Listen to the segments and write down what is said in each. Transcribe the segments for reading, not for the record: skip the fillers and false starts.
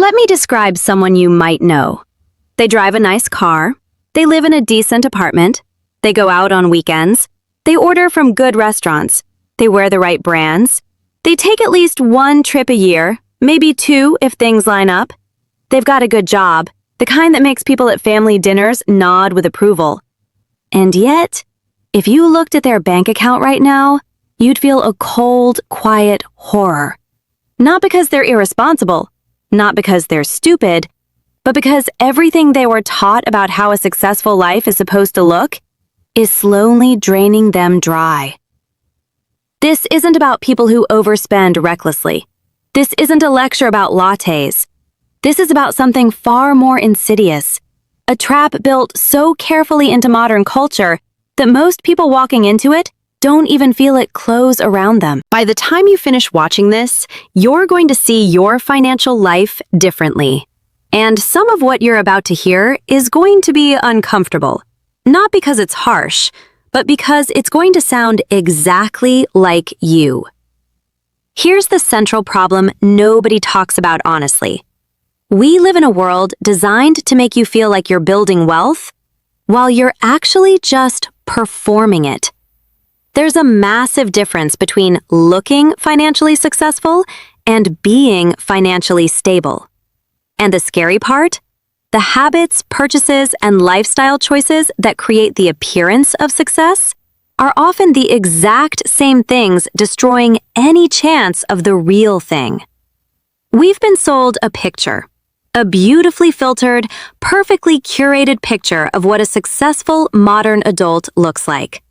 Let me describe someone you might know. They drive a nice car, they live in a decent apartment, they go out on weekends, they order from good restaurants, they wear the right brands, they take at least one trip a year, maybe two if things line up. They've got a good job, the kind that makes people at family dinners nod with approval. And yet, if you looked at their bank account right now, you'd feel a cold, quiet horror. Not because they're irresponsible, not because they're stupid, but because everything they were taught about how a successful life is supposed to look is slowly draining them dry. This isn't about people who overspend recklessly. This isn't a lecture about lattes. This is about something far more insidious, a trap built so carefully into modern culture that most people walking into it don't even feel it close around them. By the time you finish watching this, you're going to see your financial life differently. And some of what you're about to hear is going to be uncomfortable. Not because it's harsh, but because it's going to sound exactly like you. Here's the central problem nobody talks about honestly. We live in a world designed to make you feel like you're building wealth, while you're actually just performing it. There's a massive difference between looking financially successful and being financially stable. And the scary part? The habits, purchases, and lifestyle choices that create the appearance of success are often the exact same things destroying any chance of the real thing. We've been sold a picture, a beautifully filtered, perfectly curated picture of what a successful modern adult looks like.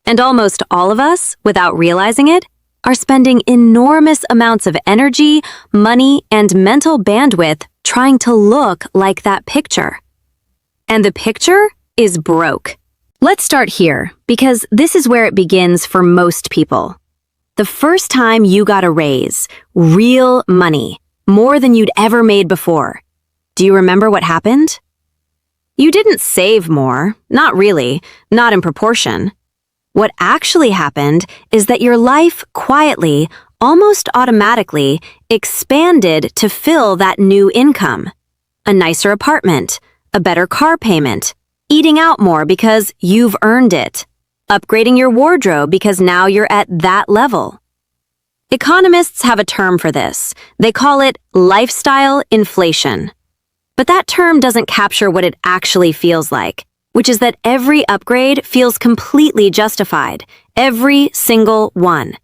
And almost all of us, without realizing it, are spending enormous amounts of energy, money, and mental bandwidth trying to look like that picture. And the picture is broke. Let's start here, because this is where it begins for most people. The first time you got a raise, real money, more than you'd ever made before. Do you remember what happened? You didn't save more, not really, not in proportion. What actually happened is that your life quietly, almost automatically, expanded to fill that new income. A nicer apartment, a better car payment, eating out more because you've earned it, upgrading your wardrobe because now you're at that level. Economists have a term for this. They call it lifestyle inflation. But that term doesn't capture what it actually feels like, which is that every upgrade feels completely justified, every single one.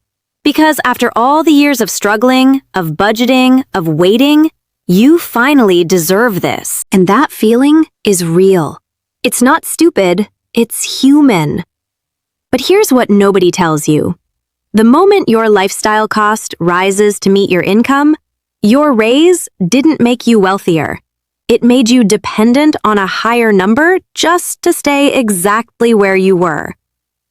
Because after all the years of struggling, of budgeting, of waiting, you finally deserve this. And that feeling is real. It's not stupid, it's human. But here's what nobody tells you. The moment your lifestyle cost rises to meet your income, your raise didn't make you wealthier. It made you dependent on a higher number just to stay exactly where you were.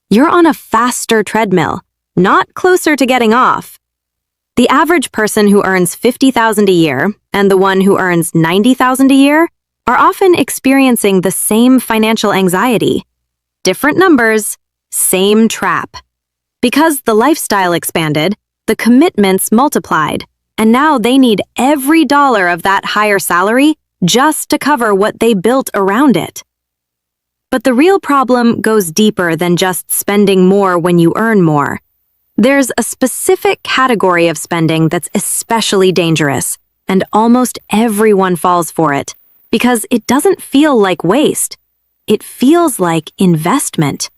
You're on a faster treadmill, not closer to getting off. The average person who earns $50,000 a year and the one who earns $90,000 a year are often experiencing the same financial anxiety. Different numbers, same trap. Because the lifestyle expanded, the commitments multiplied, and now they need every dollar of that higher salary just to cover what they built around it. But the real problem goes deeper than just spending more when you earn more. There's a specific category of spending that's especially dangerous, and almost everyone falls for it, because it doesn't feel like waste. It feels like investment.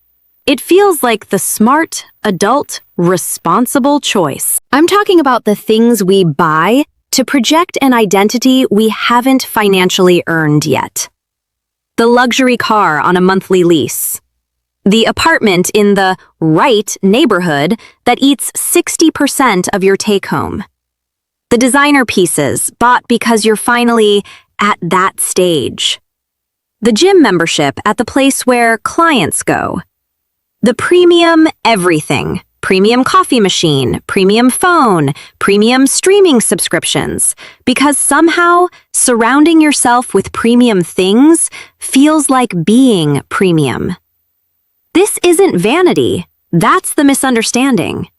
It feels like the smart, adult, responsible choice. I'm talking about the things we buy to project an identity we haven't financially earned yet. The luxury car on a monthly lease. The apartment in the right neighborhood that eats 60% of your take-home. The designer pieces bought because you're finally at that stage. The gym membership at the place where clients go. The premium everything. Premium coffee machine, premium phone, premium streaming subscriptions, because somehow surrounding yourself with premium things feels like being premium. This isn't vanity, that's the misunderstanding.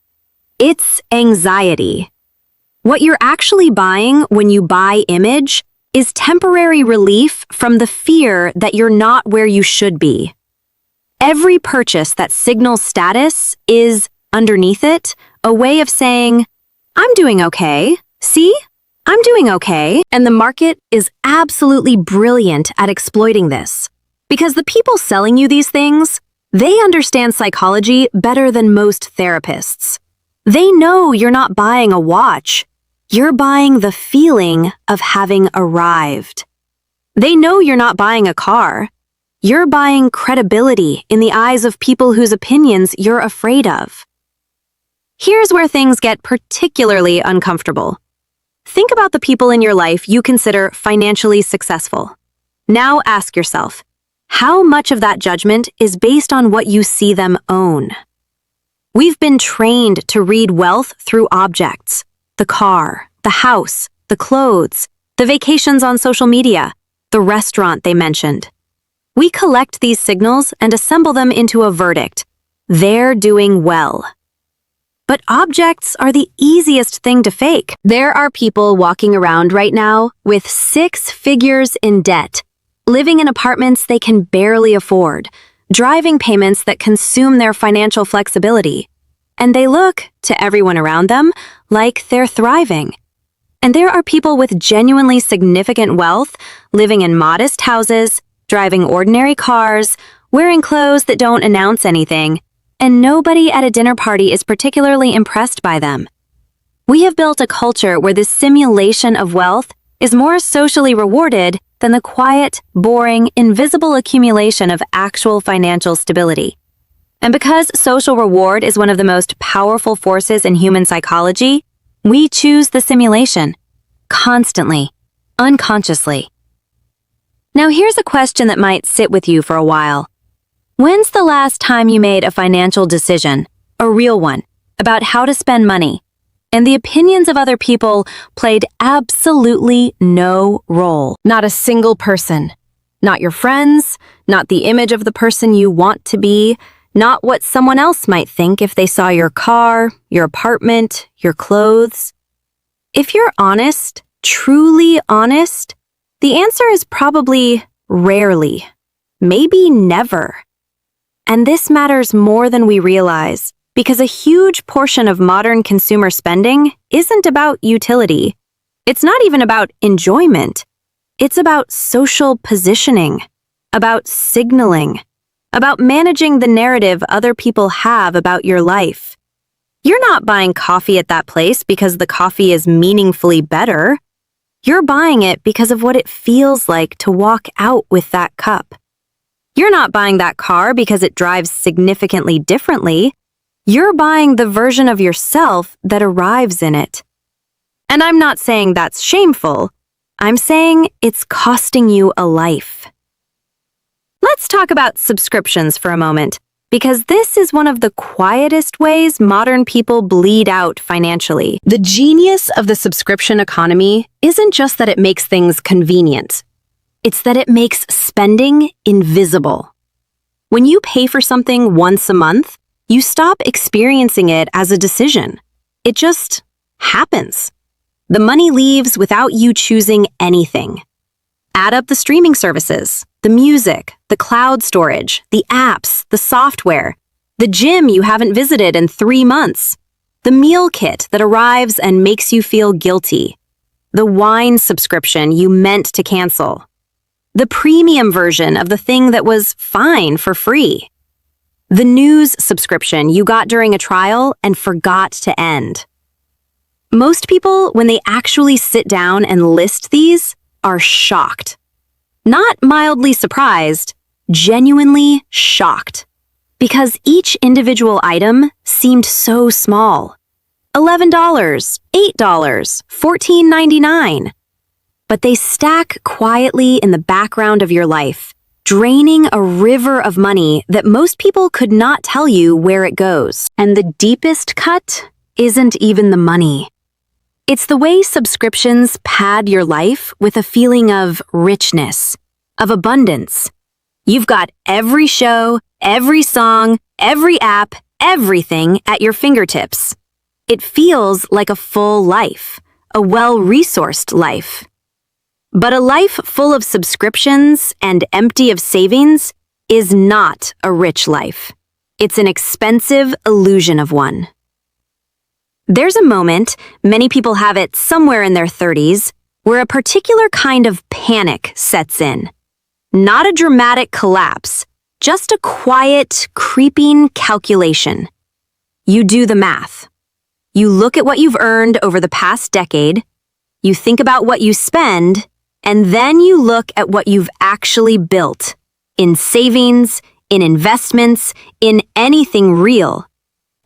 It's anxiety. What you're actually buying when you buy image is temporary relief from the fear that you're not where you should be. Every purchase that signals status is, underneath it, a way of saying, I'm doing okay. See? I'm doing okay. And the market is absolutely brilliant at exploiting this. Because the people selling you these things, they understand psychology better than most therapists. They know you're not buying a watch. You're buying the feeling of having arrived. They know you're not buying a car. You're buying credibility in the eyes of people whose opinions you're afraid of. Here's where things get particularly uncomfortable. Think about the people in your life you consider financially successful. Now ask yourself, how much of that judgment is based on what you see them own? We've been trained to read wealth through objects. The car, the house, the clothes, the vacations on social media, the restaurant they mentioned. We collect these signals and assemble them into a verdict. They're doing well. But objects are the easiest thing to fake. There are people walking around right now with 6 figures in debt, living in apartments they can barely afford, driving payments that consume their financial flexibility. And they look, to everyone around them, like they're thriving. And there are people with genuinely significant wealth, living in modest houses, driving ordinary cars, wearing clothes that don't announce anything, and nobody at a dinner party is particularly impressed by them. We have built a culture where this simulation of wealth is more socially rewarded than the quiet, boring, invisible accumulation of actual financial stability. And because social reward is one of the most powerful forces in human psychology, we choose the simulation, constantly, unconsciously. Now here's a question that might sit with you for a while. When's the last time you made a financial decision, a real one, about how to spend money, and the opinions of other people played absolutely no role? Not a single person. Not your friends, not the image of the person you want to be, not what someone else might think if they saw your car, your apartment, your clothes. If you're honest, truly honest, the answer is probably rarely, maybe never. And this matters more than we realize, because a huge portion of modern consumer spending isn't about utility. It's not even about enjoyment. It's about social positioning, about signaling, about managing the narrative other people have about your life. You're not buying coffee at that place because the coffee is meaningfully better. You're buying it because of what it feels like to walk out with that cup. You're not buying that car because it drives significantly differently. You're buying the version of yourself that arrives in it. And I'm not saying that's shameful. I'm saying it's costing you a life. Let's talk about subscriptions for a moment, because this is one of the quietest ways modern people bleed out financially. The genius of the subscription economy isn't just that it makes things convenient. It's that it makes spending invisible. When you pay for something once a month, you stop experiencing it as a decision. It just happens. The money leaves without you choosing anything. Add up the streaming services, the music, the cloud storage, the apps, the software, the gym you haven't visited in 3 months, the meal kit that arrives and makes you feel guilty, the wine subscription you meant to cancel, the premium version of the thing that was fine for free, the news subscription you got during a trial and forgot to end. Most people, when they actually sit down and list these, are shocked. Not mildly surprised, genuinely shocked. Because each individual item seemed so small. $11, $8, $14.99. But they stack quietly in the background of your life, draining a river of money that most people could not tell you where it goes. And the deepest cut isn't even the money. It's the way subscriptions pad your life with a feeling of richness, of abundance. You've got every show, every song, every app, everything at your fingertips. It feels like a full life, a well-resourced life. But a life full of subscriptions and empty of savings is not a rich life. It's an expensive illusion of one. There's a moment, many people have it somewhere in their 30s, where a particular kind of panic sets in. Not a dramatic collapse, just a quiet, creeping calculation. You do the math. You look at what you've earned over the past decade, you think about what you spend, and then you look at what you've actually built in savings, in investments, in anything real.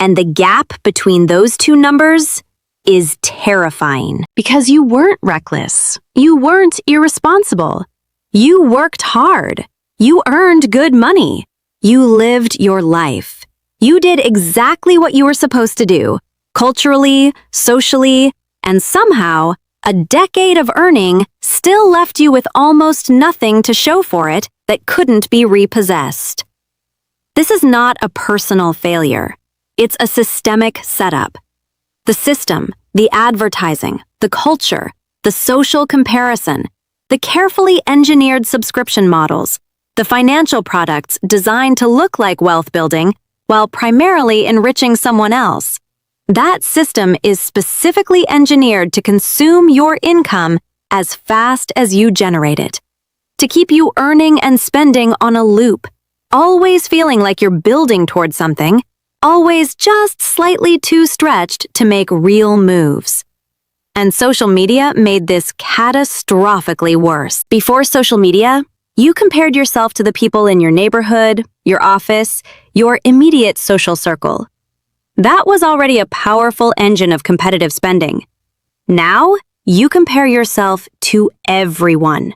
And the gap between those two numbers is terrifying. Because you weren't reckless. You weren't irresponsible. You worked hard. You earned good money. You lived your life. You did exactly what you were supposed to do, culturally, socially, and somehow, a decade of earning still left you with almost nothing to show for it that couldn't be repossessed. This is not a personal failure. It's a systemic setup. The system, the advertising, the culture, the social comparison, the carefully engineered subscription models, the financial products designed to look like wealth building while primarily enriching someone else. That system is specifically engineered to consume your income as fast as you generate it, to keep you earning and spending on a loop, always feeling like you're building towards something, always just slightly too stretched to make real moves. And social media made this catastrophically worse. Before social media, you compared yourself to the people in your neighborhood, your office, your immediate social circle. That was already a powerful engine of competitive spending. Now, you compare yourself to everyone.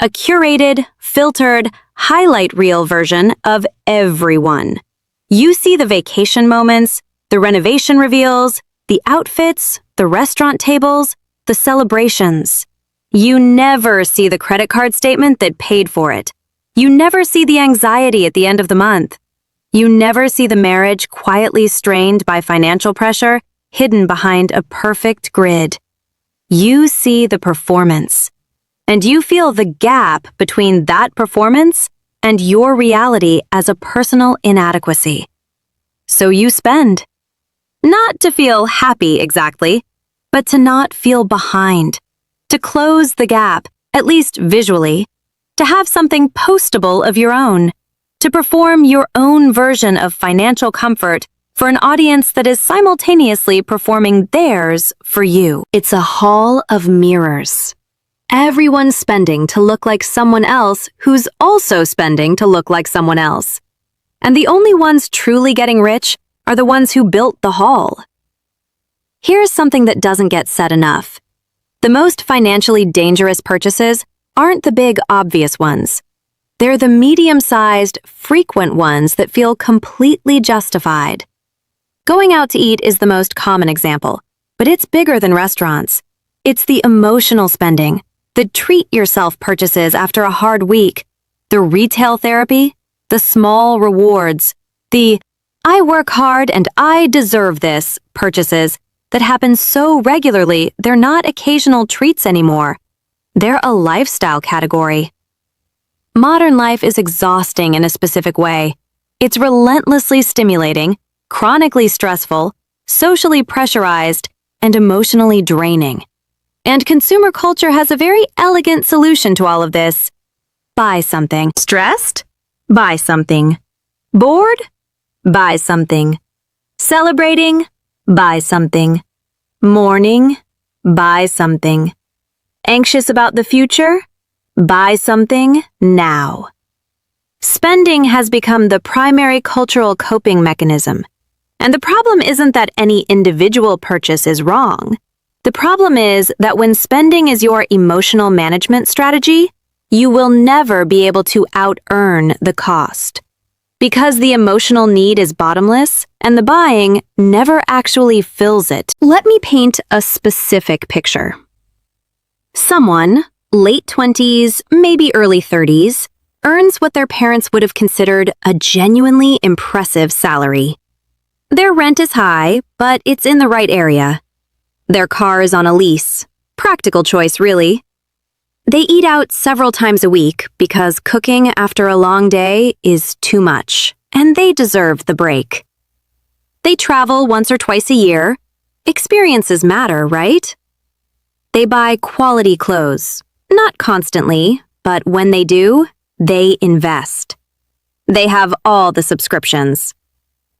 A curated, filtered, highlight reel version of everyone. You see the vacation moments, the renovation reveals, the outfits, the restaurant tables, the celebrations. You never see the credit card statement that paid for it. You never see the anxiety at the end of the month. You never see the marriage quietly strained by financial pressure, hidden behind a perfect grid. You see the performance, and you feel the gap between that performance and your reality as a personal inadequacy. So you spend. Not to feel happy exactly, but to not feel behind, to close the gap, at least visually, to have something postable of your own, to perform your own version of financial comfort for an audience that is simultaneously performing theirs for you. It's a hall of mirrors. Everyone's spending to look like someone else who's also spending to look like someone else. And the only ones truly getting rich are the ones who built the hall. Here's something that doesn't get said enough. The most financially dangerous purchases aren't the big, obvious ones. They're the medium-sized, frequent ones that feel completely justified. Going out to eat is the most common example, but it's bigger than restaurants. It's the emotional spending, the treat-yourself purchases after a hard week, the retail therapy, the small rewards, the "I work hard and I deserve this" purchases that happen so regularly they're not occasional treats anymore. They're a lifestyle category. Modern life is exhausting in a specific way. It's relentlessly stimulating, chronically stressful, socially pressurized, and emotionally draining. And consumer culture has a very elegant solution to all of this. Buy something. Stressed? Buy something. Bored? Buy something. Celebrating? Buy something. Mourning? Buy something. Anxious about the future? Buy something now. Spending has become the primary cultural coping mechanism. And the problem isn't that any individual purchase is wrong. The problem is that when spending is your emotional management strategy, you will never be able to out-earn the cost. Because the emotional need is bottomless, and the buying never actually fills it. Let me paint a specific picture. Someone, late 20s, maybe early 30s, earns what their parents would have considered a genuinely impressive salary. Their rent is high, but it's in the right area. Their car is on a lease. Practical choice, really. They eat out several times a week because cooking after a long day is too much, and they deserve the break. They travel once or twice a year. Experiences matter, right? They buy quality clothes, not constantly, but when they do, they invest. They have all the subscriptions.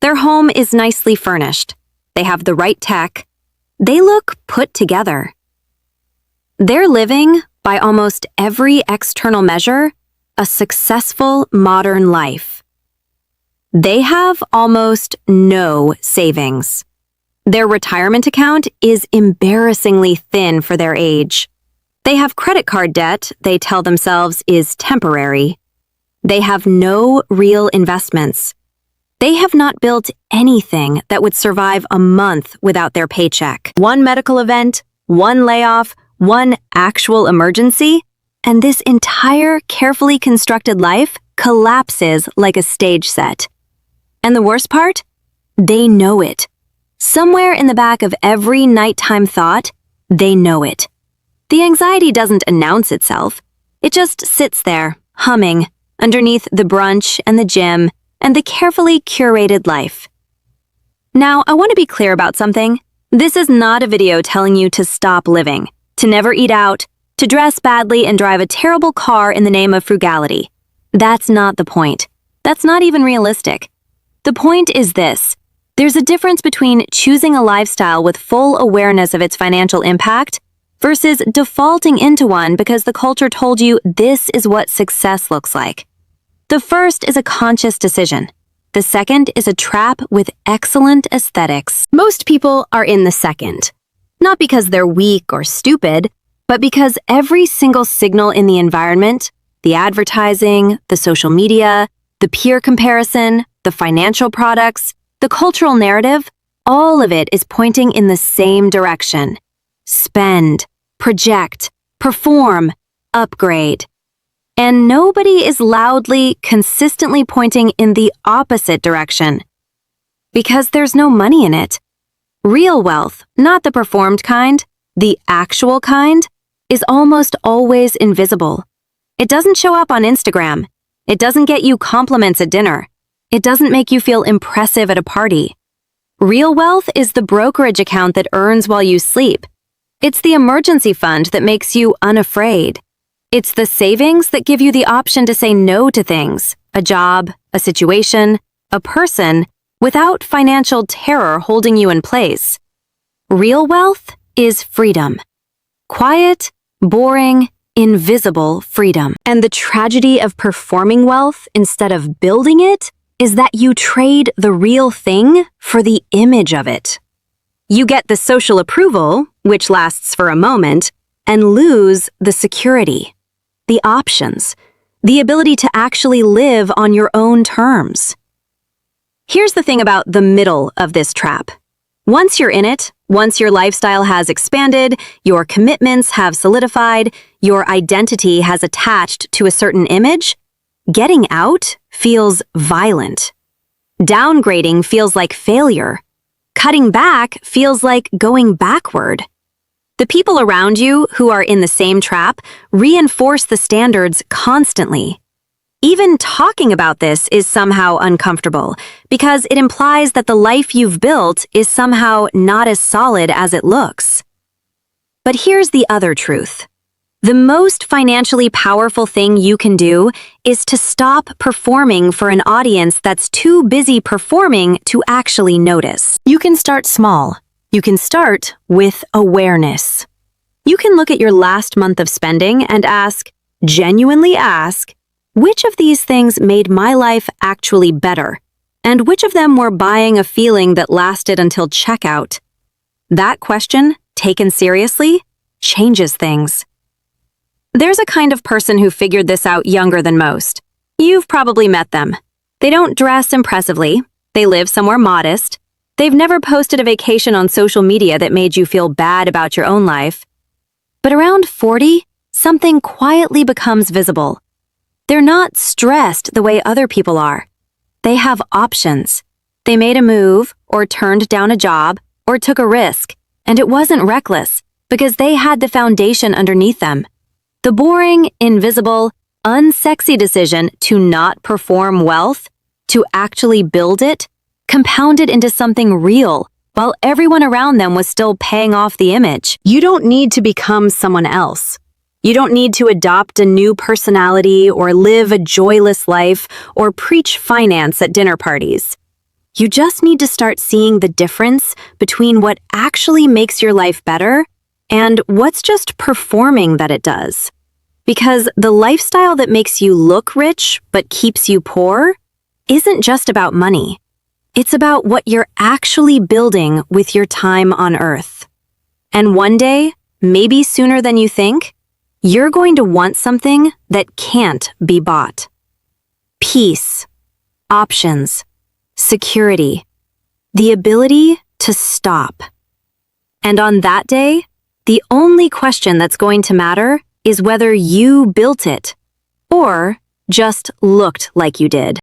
Their home is nicely furnished. They have the right tech. They look put together. They're living, by almost every external measure, a successful modern life. They have almost no savings. Their retirement account is embarrassingly thin for their age. They have credit card debt they tell themselves is temporary. They have no real investments. They have not built anything that would survive a month without their paycheck. One medical event, one layoff, one actual emergency, and this entire carefully constructed life collapses like a stage set. And the worst part? They know it. Somewhere in the back of every nighttime thought, they know it. The anxiety doesn't announce itself. It just sits there, humming, underneath the brunch and the gym and the carefully curated life. Now, I want to be clear about something. This is not a video telling you to stop living, to never eat out, to dress badly and drive a terrible car in the name of frugality. That's not the point. That's not even realistic. The point is this. There's a difference between choosing a lifestyle with full awareness of its financial impact versus defaulting into one because the culture told you this is what success looks like. The first is a conscious decision. The second is a trap with excellent aesthetics. Most people are in the second. Not because they're weak or stupid, but because every single signal in the environment, the advertising, the social media, the peer comparison, the financial products, the cultural narrative, all of it is pointing in the same direction. Spend, project, perform, upgrade. And nobody is loudly, consistently pointing in the opposite direction. Because there's no money in it. Real wealth, not the performed kind, the actual kind, is almost always invisible. It doesn't show up on Instagram. It doesn't get you compliments at dinner. It doesn't make you feel impressive at a party. Real wealth is the brokerage account that earns while you sleep. It's the emergency fund that makes you unafraid. It's the savings that give you the option to say no to things, a job, a situation, a person, without financial terror holding you in place. Real wealth is freedom. Quiet, boring, invisible freedom. And the tragedy of performing wealth instead of building it is that you trade the real thing for the image of it. You get the social approval, which lasts for a moment, and lose the security, the options, the ability to actually live on your own terms. Here's the thing about the middle of this trap. Once you're in it, once your lifestyle has expanded, your commitments have solidified, your identity has attached to a certain image, getting out feels violent. Downgrading feels like failure. Cutting back feels like going backward. The people around you who are in the same trap reinforce the standards constantly. Even talking about this is somehow uncomfortable because it implies that the life you've built is somehow not as solid as it looks. But here's the other truth. The most financially powerful thing you can do is to stop performing for an audience that's too busy performing to actually notice. You can start small. You can start with awareness. You can look at your last month of spending and genuinely ask, which of these things made my life actually better? And which of them were buying a feeling that lasted until checkout? That question, taken seriously, changes things. There's a kind of person who figured this out younger than most. You've probably met them. They don't dress impressively. They live somewhere modest. They've never posted a vacation on social media that made you feel bad about your own life. But around 40, something quietly becomes visible. They're not stressed the way other people are. They have options. They made a move, or turned down a job, or took a risk, and it wasn't reckless because they had the foundation underneath them. The boring, invisible, unsexy decision to not perform wealth, to actually build it, compounded into something real, while everyone around them was still paying off the image. You don't need to become someone else. You don't need to adopt a new personality or live a joyless life or preach finance at dinner parties. You just need to start seeing the difference between what actually makes your life better and what's just performing that it does. Because the lifestyle that makes you look rich but keeps you poor isn't just about money. It's about what you're actually building with your time on Earth. And one day, maybe sooner than you think, you're going to want something that can't be bought. Peace, options, security, the ability to stop. And on that day, the only question that's going to matter is whether you built it or just looked like you did.